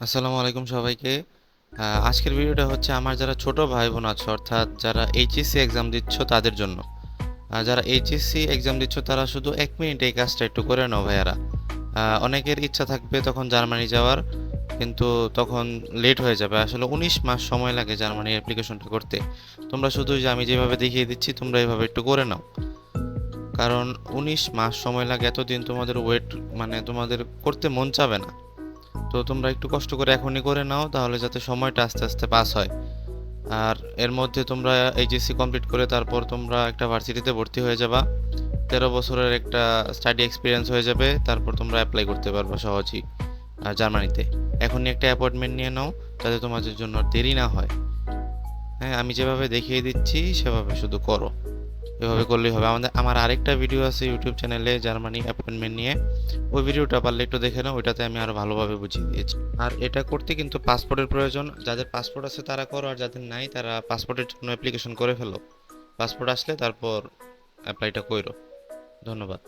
আসসালামু আলাইকুম সবাইকে। আজকের ভিডিওটা হচ্ছে আমার যারা ছোট ভাই বোন আছে, অর্থাৎ যারা এইচএসসি এক্সাম দিচ্ছ তাদের জন্য। যারা এইচএসসি এক্সাম দিচ্ছ তারা শুধু 1 মিনিট এই কাজটা একটু করে নাও ভাইয়ারা। অনেকের ইচ্ছা থাকবে তখন জার্মানি যাওয়ার, কিন্তু তখন লেট হয়ে যাবে। আসলে 19 মাস সময় লাগে জার্মানির অ্যাপ্লিকেশনটা করতে। তোমরা শুধু যে আমি যেভাবে দেখিয়ে দিচ্ছি তোমরা এইভাবে একটু করে নাও, কারণ 19 মাস সময় লাগে। এতদিন তোমাদের ওয়েট, মানে তোমাদের করতে মন চাবে না। তো তোমরা একটু কষ্ট করে এখনই করে নাও, তাহলে যাতে সময়টা আস্তে আস্তে পাস হয়। আর এর মধ্যে তোমরা এইচএসসি কমপ্লিট করে তারপর তোমরা একটা ভার্সিটিতে ভর্তি হয়ে যাবা। 13 বছরের একটা স্টাডি এক্সপিরিয়েন্স হয়ে যাবে, তারপর তোমরা অ্যাপ্লাই করতে পারবা সহজেই জার্মানিতে। এখনই একটা অ্যাপয়েন্টমেন্ট নিয়ে নাও, যাতে তোমাদের জন্য আর দেরি না হয়। হ্যাঁ, আমি যেভাবে দেখিয়ে দিচ্ছি সেভাবে শুধু করো। এভাবে করলেই হবে। আমার আরেকটা ভিডিও আছে ইউটিউব চ্যানেলে জার্মানি অ্যাপয়েন্টমেন্ট নিয়ে। ওই ভিডিওটা পারলে একটু দেখে নাও, ওইটাতে আমি আরো ভালোভাবে বুঝিয়ে দিয়েছি। আর এটা করতে কিন্তু পাসপোর্টের প্রয়োজন। যাদের পাসপোর্ট আছে তারা করো, আর যাদের নাই তারা পাসপোর্টের জন্য অ্যাপ্লিকেশন করে ফেলো। পাসপোর্ট আসলে তারপর অ্যাপ্লাইটা করো। ধন্যবাদ।